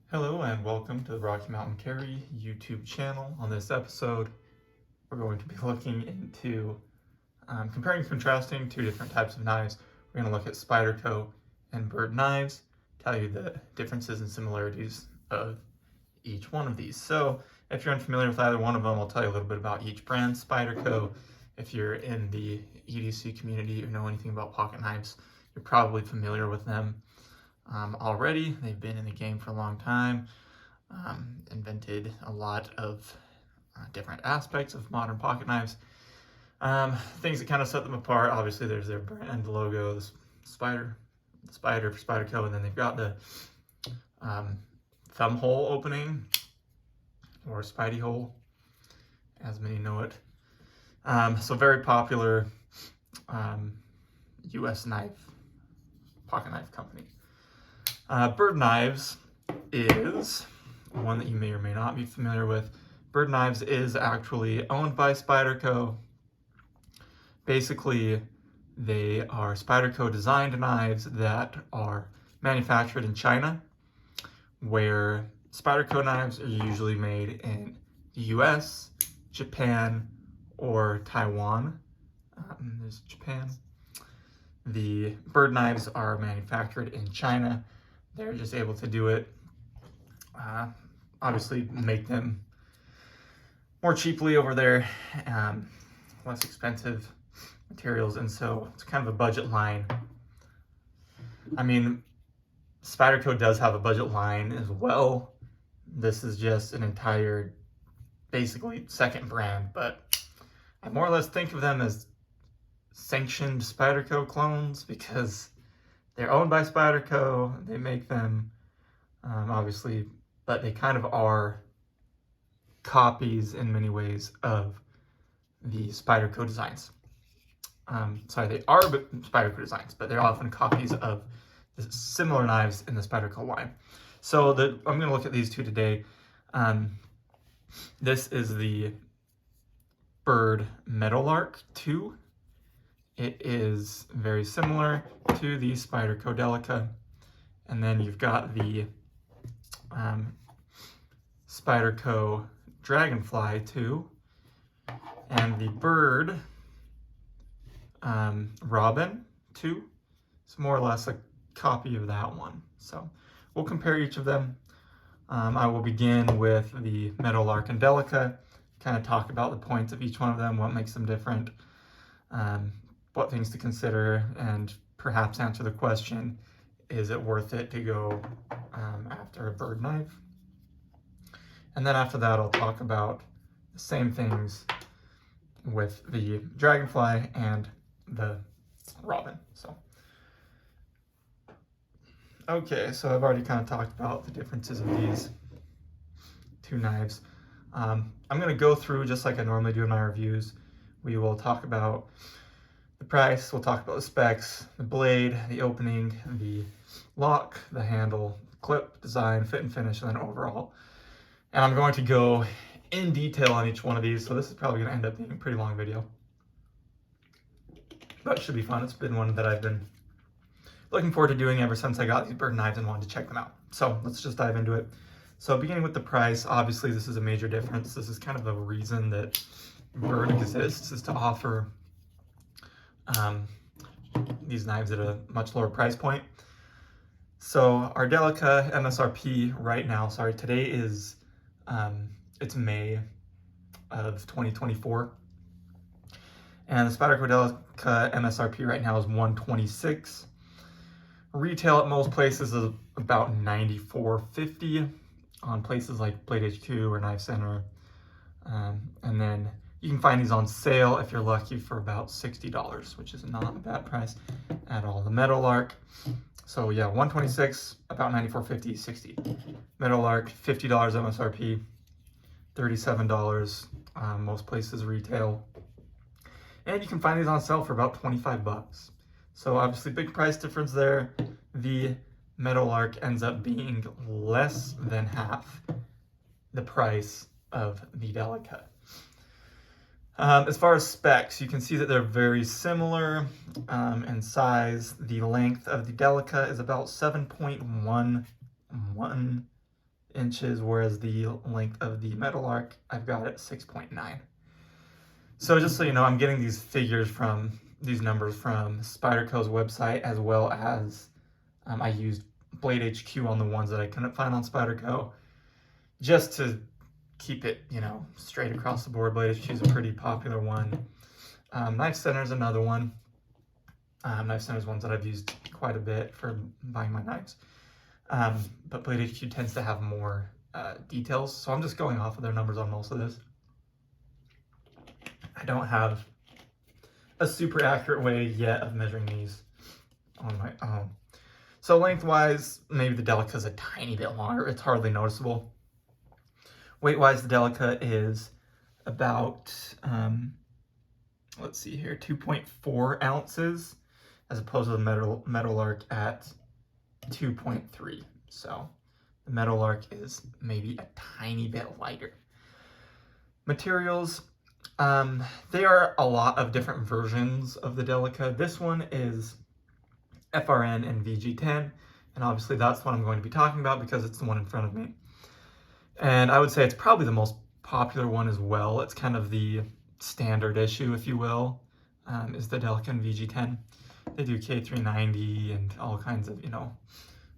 Hello and welcome to the Rocky Mountain Carry YouTube channel. On this episode, we're going to be looking into comparing and contrasting two different types of knives. We're going to look at Spyderco and Byrd knives, tell you the differences and similarities of each one of these. So if you're unfamiliar with either one of them, I'll tell you a little bit about each brand. Spyderco, if you're in the EDC community or know anything about pocket knives, you're probably familiar with them. Already. They've been in the game for a long time, invented a lot of different aspects of modern pocket knives. Things that kind of set them apart, obviously there's their brand logo, the spider for Spyderco, and then they've got the thumb hole opening, or Spidey hole, as many know it. So very popular US pocket knife company. Byrd Knives is one that you may or may not be familiar with. Byrd Knives is actually owned by Spyderco. Basically, they are Spyderco designed knives that are manufactured in China, where Spyderco knives are usually made in the US, Japan, or Taiwan. There's Japan. The Byrd knives are manufactured in China. They're just able to do it, obviously make them more cheaply over there, less expensive materials, and so it's kind of a budget line. I mean, Spyderco does have a budget line as well. This is just an entire, basically, second brand, but I more or less think of them as sanctioned Spyderco clones because they're owned by Spyderco. They make them, obviously, but they kind of are copies in many ways of the Spyderco designs. They are Spyderco designs, but they're often copies of the similar knives in the Spyderco line. So I'm going to look at these two today. This is the Byrd Meadowlark 2. It is very similar to the Spyderco Delica. And then you've got the Spyderco Dragonfly 2 and the Byrd Robin 2. It's more or less a copy of that one. So we'll compare each of them. I will begin with the Meadowlark and Delica, kind of talk about the points of each one of them, what makes them different, what things to consider, and perhaps answer the question, is it worth it to go after a Byrd knife? And then after that, I'll talk about the same things with the Dragonfly and the Robin. Okay, so I've already kind of talked about the differences of these two knives. I'm going to go through just like I normally do in my reviews. We will talk about the price, we'll talk about the specs, the blade, the opening, the lock, the handle, clip, design, fit and finish, and then overall. And I'm going to go in detail on each one of these, so this is probably going to end up being a pretty long video. But it should be fun. It's been one that I've been looking forward to doing ever since I got these Byrd knives and wanted to check them out. So let's just dive into it. So beginning with the price, obviously this is a major difference. This is kind of the reason that Byrd exists, is to offer these knives at a much lower price point. So our Delica MSRP right now, today is, it's May of 2024. And the Spyderco Delica MSRP right now is $126. Retail at most places is about $94.50 on places like Blade HQ or Knife Center. And then you can find these on sale if you're lucky for about $60, which is not a bad price at all. The Meadowlark, so yeah, $126, about $94.50, $60. Meadowlark, $50 MSRP, $37 most places retail. And you can find these on sale for about 25 bucks. So obviously big price difference there. The Meadowlark ends up being less than half the price of the Delica. As far as specs, you can see that they're very similar in size. The length of the Delica is about 7.11 inches, whereas the length of the Meadowlark, I've got it 6.9. So just so you know, I'm getting these numbers from Spyderco's website, as well as I used Blade HQ on the ones that I couldn't find on Spyderco, just to keep it, you know, straight across the board. Blade HQ is a pretty popular one. Knife Center is another one. Knife Center is ones that I've used quite a bit for buying my knives. But Blade HQ tends to have more details, so I'm just going off of their numbers on most of this. I don't have a super accurate way yet of measuring these on my own. So lengthwise, maybe the Delica is a tiny bit longer. It's hardly noticeable. Weight-wise, the Delica is about, let's see here, 2.4 ounces, as opposed to the Meadowlark at 2.3. So the Meadowlark is maybe a tiny bit lighter. Materials, there are a lot of different versions of the Delica. This one is FRN and VG10, and obviously that's what I'm going to be talking about because it's the one in front of me. And I would say it's probably the most popular one as well. It's kind of the standard issue, if you will, is the Delica and VG10. They do K390 and all kinds of, you know,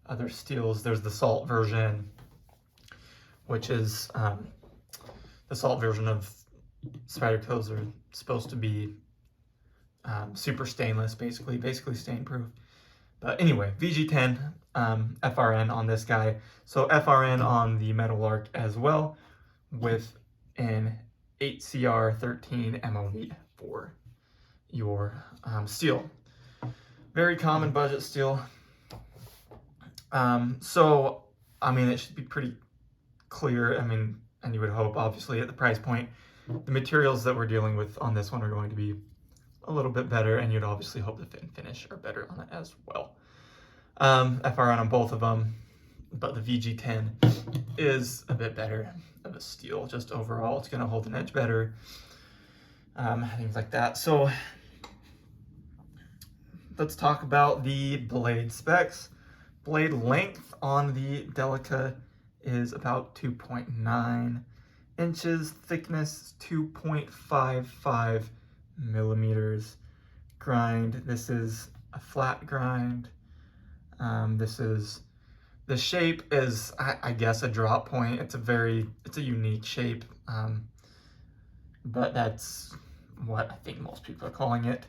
other steels. There's the salt version, which is the salt version of Spyderco's are supposed to be super stainless, basically stain proof. But anyway, VG10, FRN on this guy. So FRN on the Meadowlark as well, with an 8CR13 MOV for your steel. Very common budget steel. So, I mean, it should be pretty clear. I mean, and you would hope, obviously, at the price point, the materials that we're dealing with on this one are going to be a little bit better, and you'd obviously hope the fit and finish are better on it as well. FRN on both of them, but the VG10 is a bit better of a steel. Just overall, it's going to hold an edge better, things like that. So let's talk about the blade specs. Blade length on the Delica is about 2.9 inches, thickness 2.55 millimeters. Grind, this is a flat grind. The shape is, I guess, a drop point. It's a unique shape, but that's what I think most people are calling it.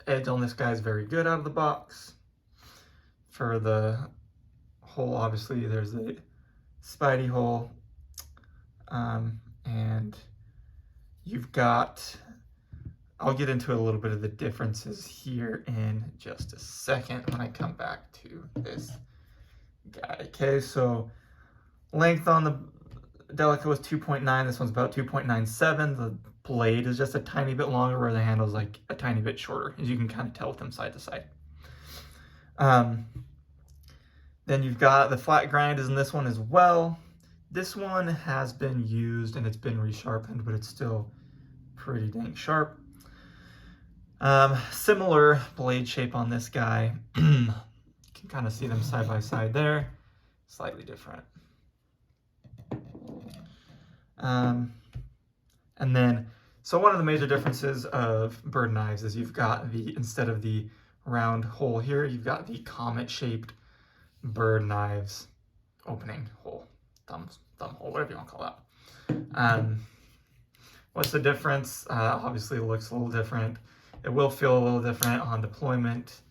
Edge on this guy is very good out of the box. For the hole, obviously, there's the Spidey hole, and you've got, I'll get into a little bit of the differences here in just a second when I come back to this guy. Okay, so length on the Delica was 2.9. This one's about 2.97. The blade is just a tiny bit longer, where the handle is like a tiny bit shorter, as you can kind of tell with them side to side. Then you've got the flat grind is in this one as well. This one has been used and it's been resharpened, but it's still pretty dang sharp. Similar blade shape on this guy. You can kind of see them side by side there. Slightly different. And then, so one of the major differences of Byrd knives is you've got instead of the round hole here, you've got the comet-shaped Byrd knives opening hole, thumb hole, whatever you want to call that. What's the difference? Obviously, it looks a little different. It will feel a little different on deployment.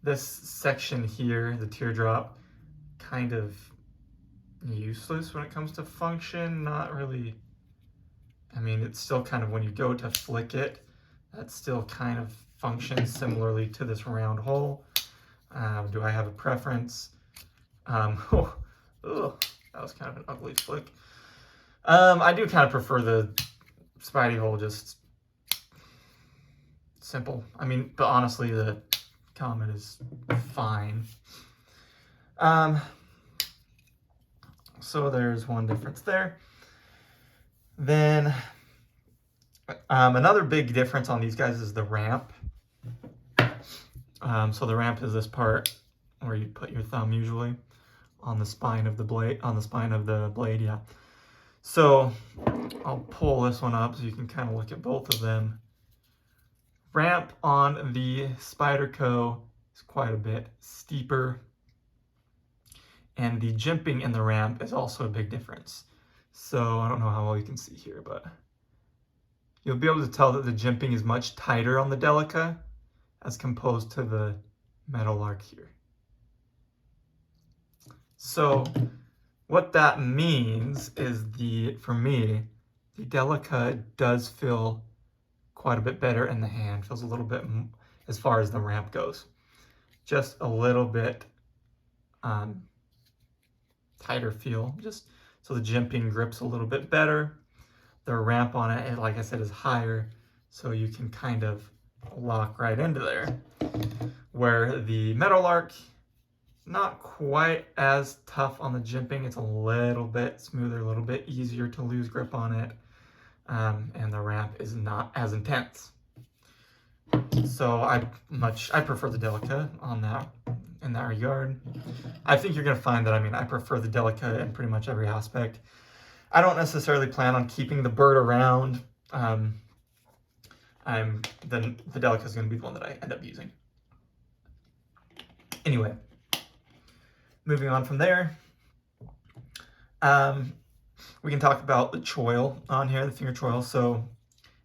This section here, the teardrop, kind of useless when it comes to function. Not really. I mean, it's still kind of, when you go to flick it, that still kind of functions similarly to this round hole. Do I have a preference? That was kind of an ugly flick. I do kind of prefer the Spidey hole, just simple. I mean, but honestly, the Comet is fine. So there's one difference there. Then another big difference on these guys is the ramp. So the ramp is this part where you put your thumb usually on the spine of the blade, yeah. So I'll pull this one up so you can kind of look at both of them. Ramp on the Spyderco is quite a bit steeper, and the jimping in the ramp is also a big difference. So I don't know how well you can see here, but you'll be able to tell that the jimping is much tighter on the Delica as composed to the Meadowlark here. So what that means is for me, the Delica does feel quite a bit better in the hand. Feels a little bit, as far as the ramp goes, just a little bit tighter feel, just so the jimping grips a little bit better. The ramp on it, like I said, is higher, so you can kind of lock right into there. Where the Meadowlark, not quite as tough on the jimping. It's a little bit smoother, a little bit easier to lose grip on it. And the ramp is not as intense. So I prefer the Delica in that regard. I think you're gonna find that, I prefer the Delica in pretty much every aspect. I don't necessarily plan on keeping the Byrd around. The Delica is gonna be the one that I end up using. Anyway, moving on from there, we can talk about the choil on here, the finger choil. So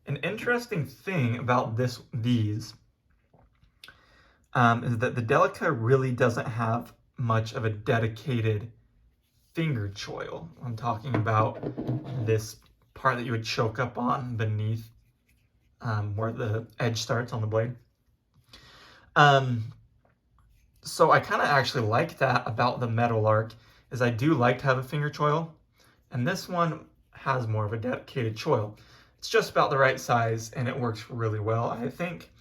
an interesting thing about these is that the Delica really doesn't have much of a dedicated finger choil. I'm talking about this part that you would choke up on beneath where the edge starts on the blade. So I kind of actually like that about the Meadowlark, is I do like to have a finger choil, and this one has more of a dedicated choil. It's just about the right size, and it works really well, I think.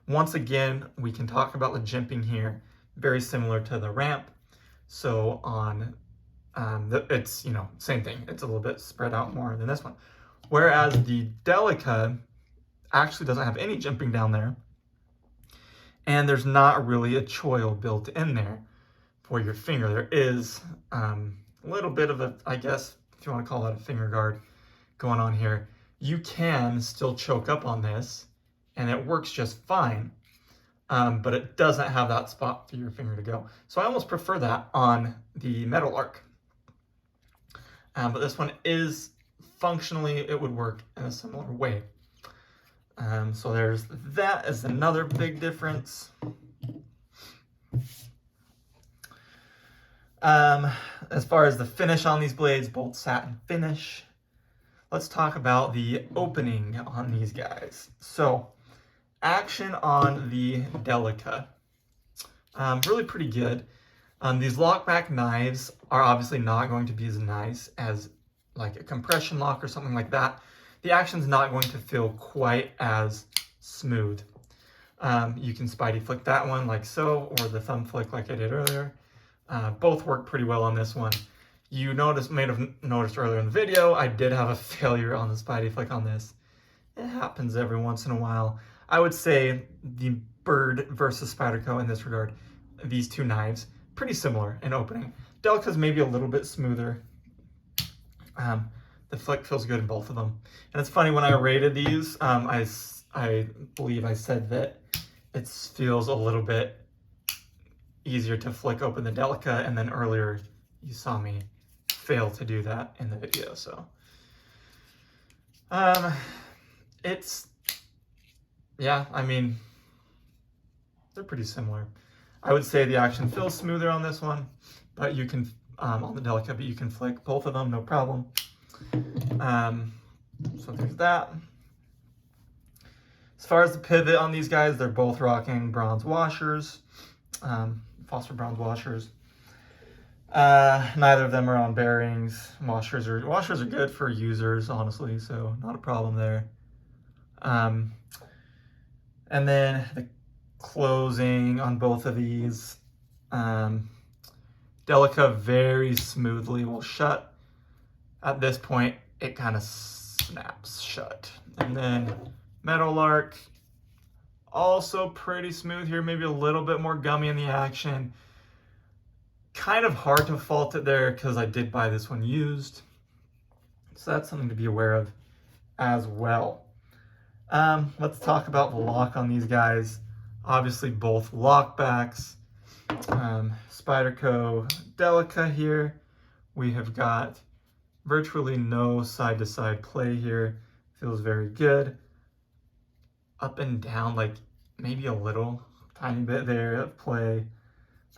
Once again, we can talk about the jimping here, very similar to the ramp. So on, it's, same thing. It's a little bit spread out more than this one. Whereas the Delica actually doesn't have any jimping down there, and there's not really a choil built in there for your finger. There is a little bit of a, I guess, if you want to call that a finger guard going on here. You can still choke up on this, and it works just fine, but it doesn't have that spot for your finger to go. So I almost prefer that on the Meadowlark. But this one is, functionally, it would work in a similar way. So there's that as another big difference. As far as the finish on these blades, both satin finish. Let's talk about the opening on these guys. So action on the Delica, really pretty good. These lockback knives are obviously not going to be as nice as like a compression lock or something like that. The action's not going to feel quite as smooth. You can Spidey flick that one like so, or the thumb flick like I did earlier. Both work pretty well on this one. You may have noticed earlier in the video, I did have a failure on the Spidey flick on this. It happens every once in a while. I would say the Byrd versus Spyderco in this regard, these two knives, pretty similar in opening. Delica's maybe a little bit smoother. The flick feels good in both of them. And it's funny, when I rated these, I believe I said that it feels a little bit easier to flick open the Delica, and then earlier you saw me fail to do that in the video. So yeah, they're pretty similar. I would say the action feels smoother on this one, but you can on the Delica, but you can flick both of them, no problem. So there's that. As far as the pivot on these guys, they're both rocking bronze washers, phosphor bronze washers. Neither of them are on bearings. Washers are good for users, honestly, so not a problem there. And then the closing on both of these, Delica very smoothly will shut. At this point, it kind of snaps shut. And then Meadowlark, also pretty smooth here, maybe a little bit more gummy in the action. Kind of hard to fault it there because I did buy this one used. So that's something to be aware of as well. Let's talk about the lock on these guys. Obviously both lock backs. Spyderco Delica here. We have got virtually no side-to-side play here. Feels very good. Up and down, like maybe a little tiny bit there of play.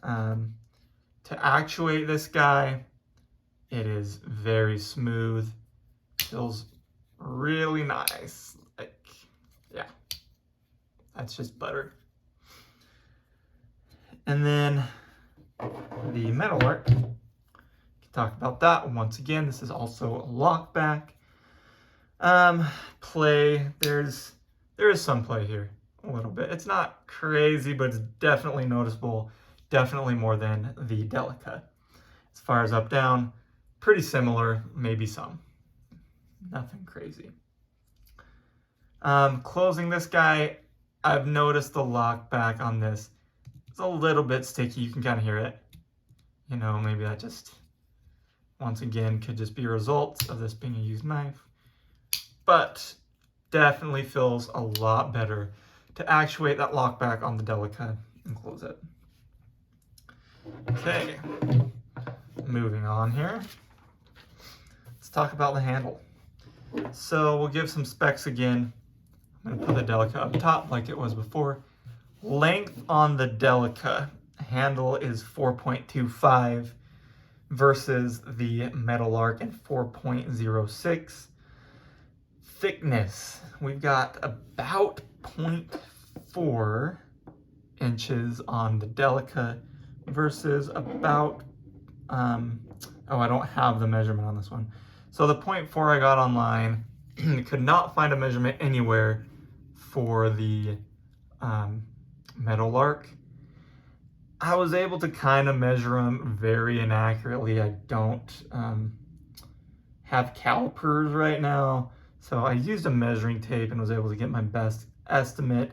To actuate this guy, it is very smooth. Feels really nice. Like, yeah, that's just butter. And then the Meadowlark, talk about that once again. This is also a lockback. Play, there is some play here, a little bit. It's not crazy, but it's definitely noticeable. Definitely more than the Delica. As far as up down, pretty similar, maybe some. Nothing crazy. Closing this guy, I've noticed the lock back on this. It's a little bit sticky, you can kind of hear it. You know, maybe that just, once again, could just be a result of this being a used knife. But definitely feels a lot better to actuate that lock back on the Delica and close it. Okay, moving on here. Let's talk about the handle. So we'll give some specs again. I'm gonna put the Delica up top like it was before. Length on the Delica handle is 4.25 versus the Meadowlark at 4.06. Thickness, we've got about 0.4 inches on the Delica versus about, oh, I don't have the measurement on this one. So the 0.4 I got online, could not find a measurement anywhere for the Meadowlark. I was able to kind of measure them very inaccurately. I don't have calipers right now, so I used a measuring tape and was able to get my best estimate.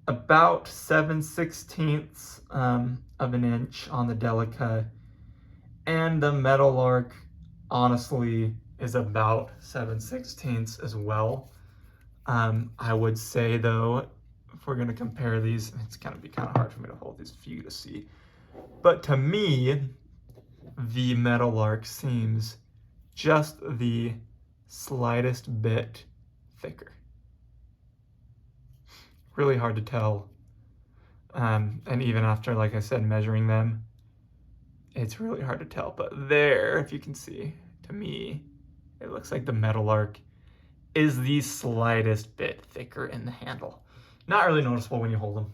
About 7/16 of an inch on the Delica, and the Meadowlark honestly is about 7/16 as well. I would say though, if we're gonna compare these, it's gonna be kind of hard for me to hold these for you to see, but to me, the Meadowlark seems just the slightest bit thicker. Really hard to tell. And even after, like I said, measuring them, it's really hard to tell. But there, if you can see, to me, it looks like the Meadowlark is the slightest bit thicker in the handle. Not really noticeable when you hold them.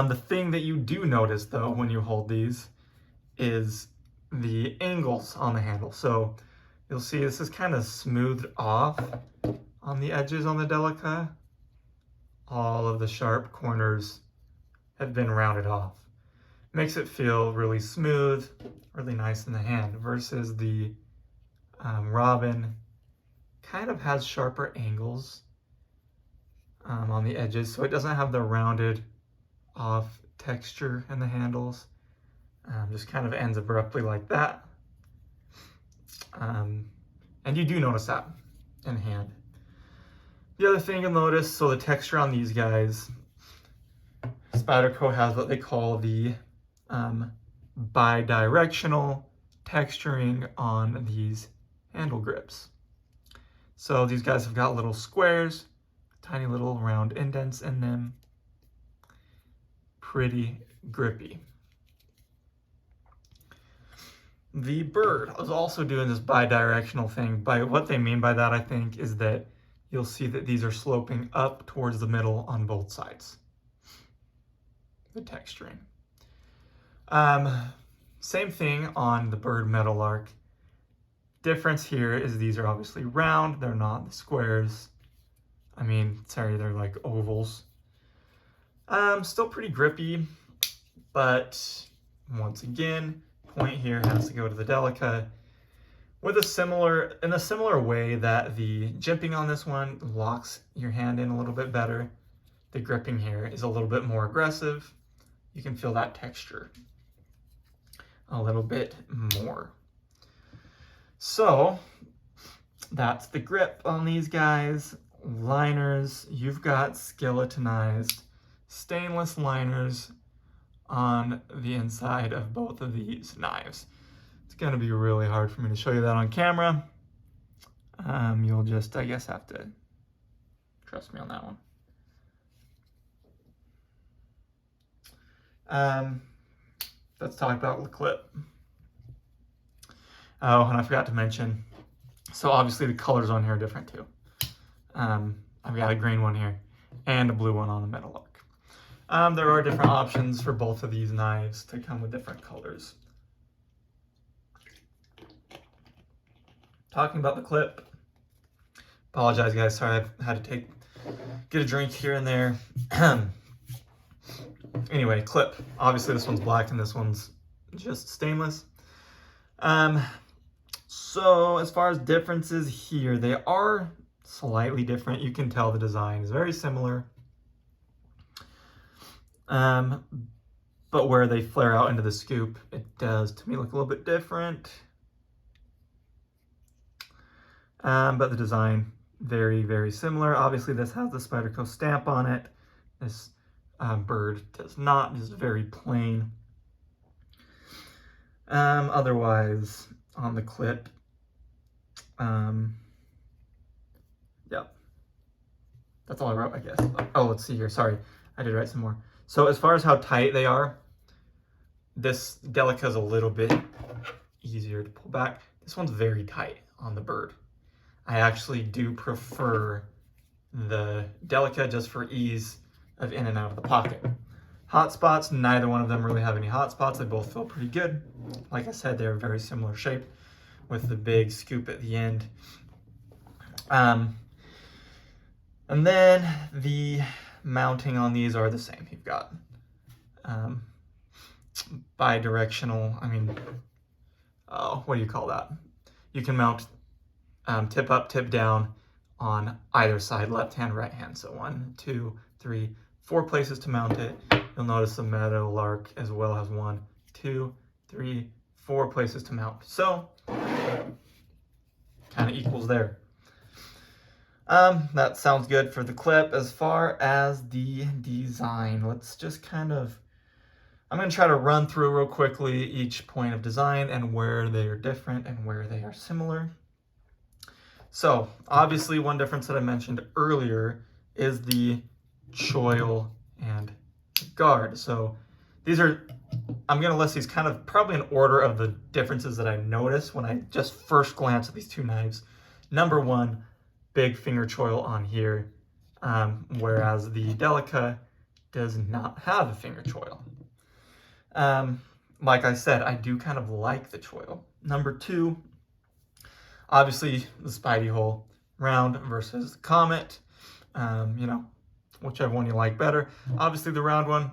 The thing that you do notice, though, when you hold these is the angles on the handle. So you'll see this is kind of smoothed off on the edges on the Delica. All of the sharp corners have been rounded off. Makes it feel really smooth, really nice in the hand, versus the Robin kind of has sharper angles on the edges, so it doesn't have the rounded off texture in the handles. Just kind of ends abruptly like that. And you do notice that in hand. The other thing you'll notice, so the texture on these guys, Spyderco has what they call the bidirectional texturing on these handle grips. So these guys have got little squares, tiny little round indents in them. Pretty grippy. The Byrd is also doing this bidirectional thing. By what they mean by that, I think, is that you'll see that these are sloping up towards the middle on both sides. The texturing. Same thing on the Byrd Meadowlark. Difference here is these are obviously round, they're not the squares. I mean, sorry, they're like ovals. Still pretty grippy, but once again, point here has to go to the Delica. In a similar way that the jimping on this one locks your hand in a little bit better, the gripping here is a little bit more aggressive. You can feel that texture a little bit more. So that's the grip on these guys. Liners, you've got skeletonized stainless liners on the inside of both of these knives. It's going to be really hard for me to show you that on camera. You'll just, I guess, have to trust me on that one. Let's talk about the clip. Oh, and I forgot to mention, so obviously the colors on here are different too. I've got a green one here and a blue one on the Meadowlark. There are different options for both of these knives to come with different colors. Talking about the clip, apologize guys, sorry I've had to get a drink here and there. Anyway, clip, obviously this one's black and this one's just stainless. So as far as differences here, they are slightly different. You can tell the design is very similar. But where they flare out into the scoop, it does to me look a little bit different. But the design, very, very similar. Obviously this has the Spyderco stamp on it. This Byrd does not, just very plain. Otherwise, on the clip, yeah, that's all I wrote, I guess. Oh, let's see here. Sorry, I did write some more. So as far as how tight they are, this Delica is a little bit easier to pull back. This one's very tight on the Byrd. I actually do prefer the Delica just for ease of in and out of the pocket. Hot spots, neither one of them really have any hot spots. They both feel pretty good. Like I said, they're very similar shape with the big scoop at the end. And then the mounting on these are the same. You've got bi-directional, what do you call that? You can mount tip up, tip down on either side, left hand, right hand. So 1, 2, 3, 4 places to mount it. You'll notice the Meadowlark as well has 1, 2, 3, 4 places to mount. So kind of equals there. That sounds good for the clip. As far as the design, let's just I'm going to try to run through real quickly each point of design and where they are different and where they are similar. So obviously one difference that I mentioned earlier is the choil and guard. So these are, I'm going to list these kind of probably in order of the differences that I noticed when I just first glance at these two knives. Number one, big finger choil on here, whereas the Delica does not have a finger choil. Like I said, I do kind of like the choil. Number two, obviously the Spidey hole, round versus Comet, whichever one you like better. Obviously the round one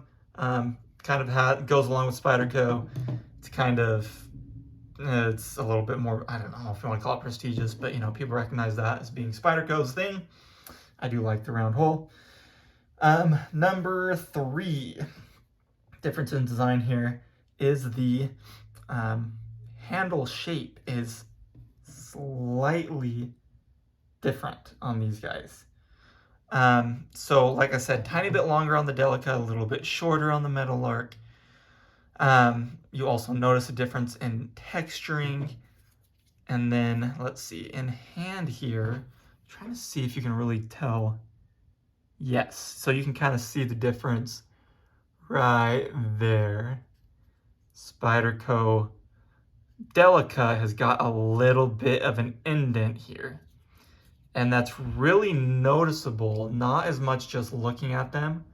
goes along with Spyderco. It's a little bit more, I don't know if you want to call it prestigious, but people recognize that as being Spyderco's thing. I do like the round hole. Number three, difference in design here is the handle shape is slightly different on these guys. So like I said, tiny bit longer on the Delica, a little bit shorter on the Meadowlark. You also notice a difference in texturing. And then let's see, in hand here, I'm trying to see if you can really tell. Yes, so you can kind of see the difference right there. Spyderco Delica has got a little bit of an indent here. And that's really noticeable, not as much just looking at them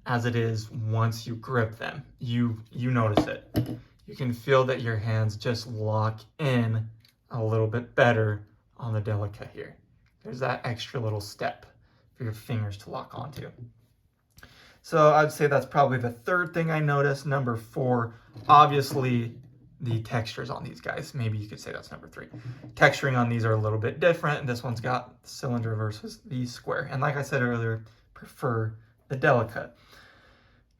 as it is once you grip them. You notice it. You can feel that your hands just lock in a little bit better on the Delica here. There's that extra little step for your fingers to lock onto. So I'd say that's probably the third thing I noticed. Number four, obviously the textures on these guys. Maybe you could say that's number three. Texturing on these are a little bit different. This one's got cylinder versus the square. And like I said earlier, prefer the Delica.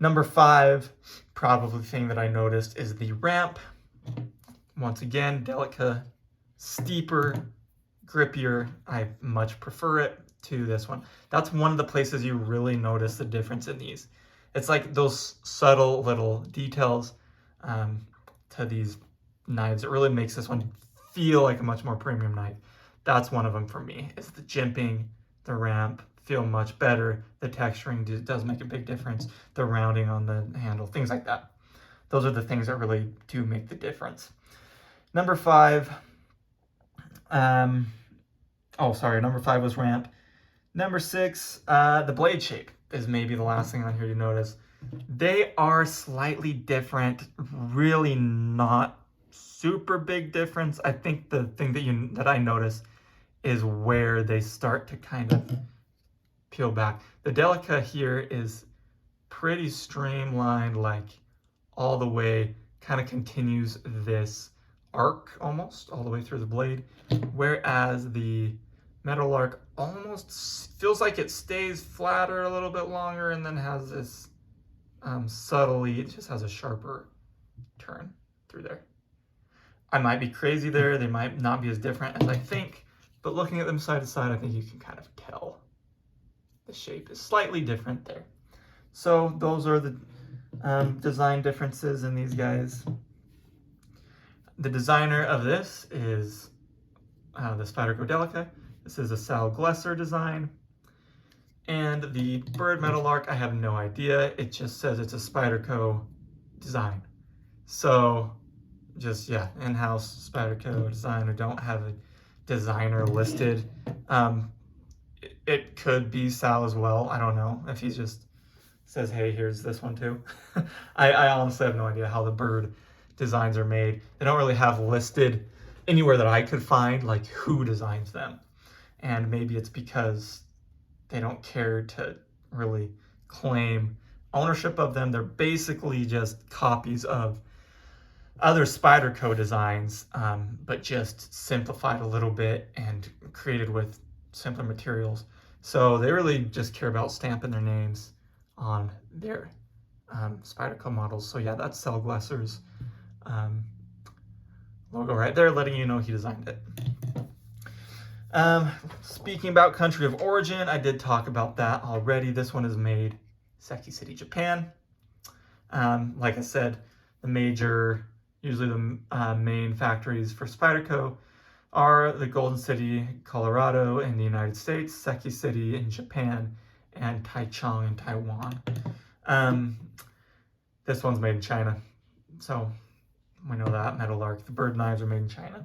Number 5, probably the thing that I noticed, is the ramp. Once again, Delica, steeper, grippier. I much prefer it to this one. That's one of the places you really notice the difference in these. It's like those subtle little details to these knives. It really makes this one feel like a much more premium knife. That's one of them for me. It's the jimping, the ramp feel much better. The texturing does make a big difference. The rounding on the handle, things like that. Those are the things that really do make the difference. Number 5, number 5 was ramp. Number 6, the blade shape is maybe the last thing on here you notice. They are slightly different, really not super big difference. I think the thing that I notice is where they start to kind of peel back. The Delica here is pretty streamlined, like all the way, kind of continues this arc almost all the way through the blade, whereas the Meadowlark almost feels like it stays flatter a little bit longer and then has this subtly, it just has a sharper turn through there. I might be crazy there, they might not be as different as I think, but looking at them side to side, I think you can kind of tell the shape is slightly different there. So those are the design differences in these guys. The designer of this is the Spyderco Delica. This is a Sal Glesser design. And the Byrd Meadowlark, I have no idea. It just says it's a Spyderco design. So just, yeah, in-house Spyderco design. I don't have a designer listed. It could be Sal as well. I don't know if he just says, hey, here's this one too. I honestly have no idea how the Byrd designs are made. They don't really have listed anywhere that I could find like who designs them. And maybe it's because they don't care to really claim ownership of them. They're basically just copies of other Spyderco designs, but just simplified a little bit and created with simpler materials. So they really just care about stamping their names on their Spyderco models. So yeah, that's Sal Glesser's logo right there, letting you know he designed it. Speaking about country of origin, I did talk about that already. This one is made Seki City, Japan. Like I said, usually the main factories for Spyderco are the Golden City, Colorado in the United States, Seki City in Japan, and Taichung in Taiwan. This one's made in China, so we know that. Meadowlark, the Byrd knives are made in China.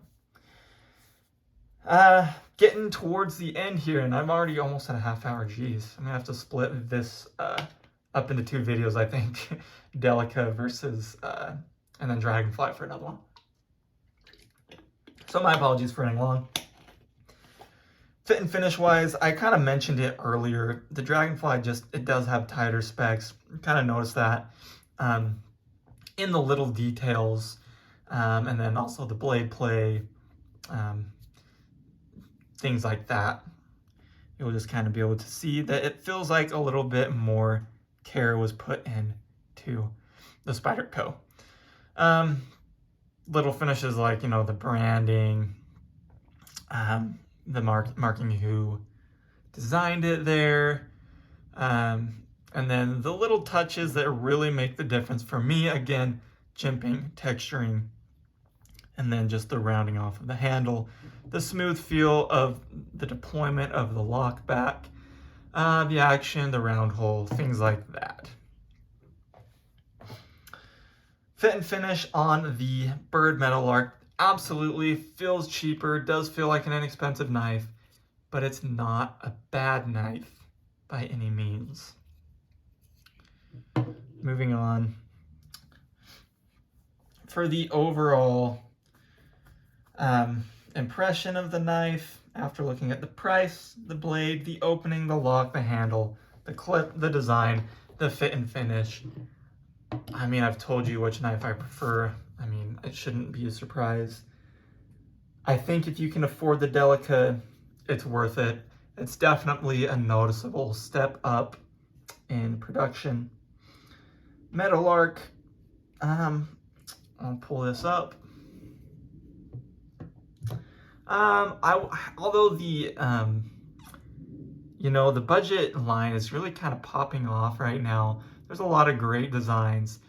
Getting towards the end here, and I'm already almost at a half hour. Geez, I'm gonna have to split this up into 2 videos, I think. Delica versus, and then Dragonfly for another one. So my apologies for running long. Fit and finish wise, I kind of mentioned it earlier. The Dragonfly it does have tighter specs. Kind of noticed that in the little details, and then also the blade play, things like that. You'll just kind of be able to see that it feels like a little bit more care was put into the Spyderco. Little finishes like, you know, the branding, the marking who designed it there, and then the little touches that really make the difference for me, again, jimping, texturing, and then just the rounding off of the handle, the smooth feel of the deployment of the lock back, the action, the round hole, things like that. Fit and finish on the Byrd Meadowlark absolutely feels cheaper, does feel like an inexpensive knife, but it's not a bad knife by any means. Moving on. For the overall impression of the knife, after looking at the price, the blade, the opening, the lock, the handle, the clip, the design, the fit and finish, I mean, I've told you which knife I prefer. I mean, it shouldn't be a surprise. I think if you can afford the Delica, it's worth it. It's definitely a noticeable step up in production. Meadowlark. I'll pull this up. Although the the budget line is really kind of popping off right now. There's a lot of great designs.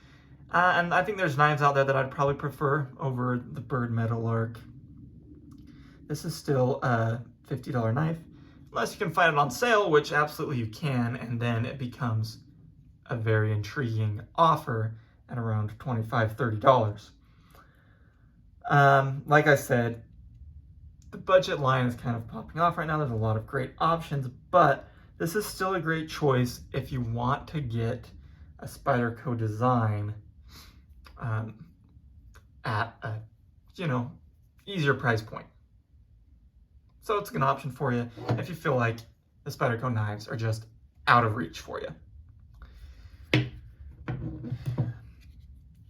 And I think there's knives out there that I'd probably prefer over the Byrd Meadowlark. This is still a $50 knife, unless you can find it on sale, which absolutely you can, and then it becomes a very intriguing offer at around $25, $30. Like I said, the budget line is kind of popping off right now. There's a lot of great options, but this is still a great choice if you want to get a Spyderco design at a, easier price point. So it's an option for you if you feel like the Spyderco knives are just out of reach for you.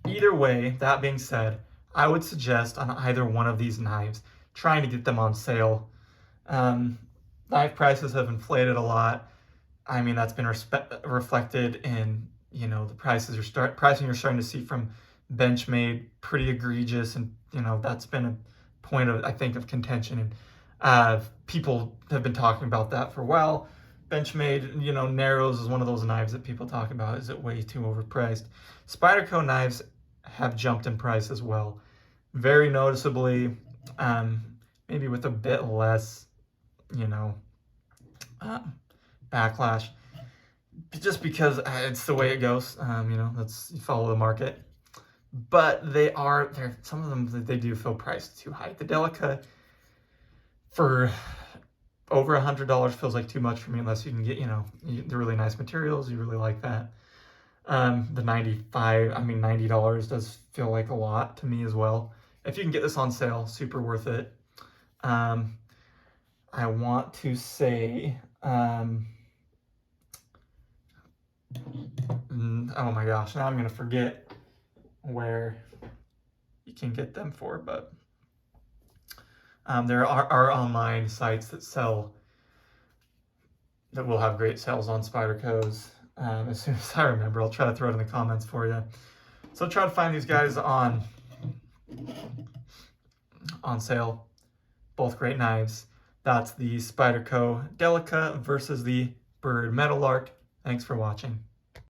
Either way, that being said, I would suggest on either one of these knives trying to get them on sale. Knife prices have inflated a lot. I mean, that's been reflected in the pricing you're starting to see from Benchmade, pretty egregious, and that's been a point of, I think, of contention, and people have been talking about that for a while. Benchmade, Narrows is one of those knives that people talk about. Is it way too overpriced? Spyderco knives have jumped in price as well, very noticeably. Maybe with a bit less, backlash, just because it's the way it goes. You follow the market. But some of them, they do feel priced too high. The Delica for over $100 feels like too much for me, unless you can get, the really nice materials. You really like that. The $90 does feel like a lot to me as well. If you can get this on sale, super worth it. I want to say, oh my gosh, now I'm going to forget where you can get them for, but there are online sites that will have great sales on Spydercos. As soon as I remember, I'll try to throw it in the comments for you. So try to find these guys on sale. Both great knives. That's the Spyderco Delica versus the Byrd Meadowlark. Thanks for watching.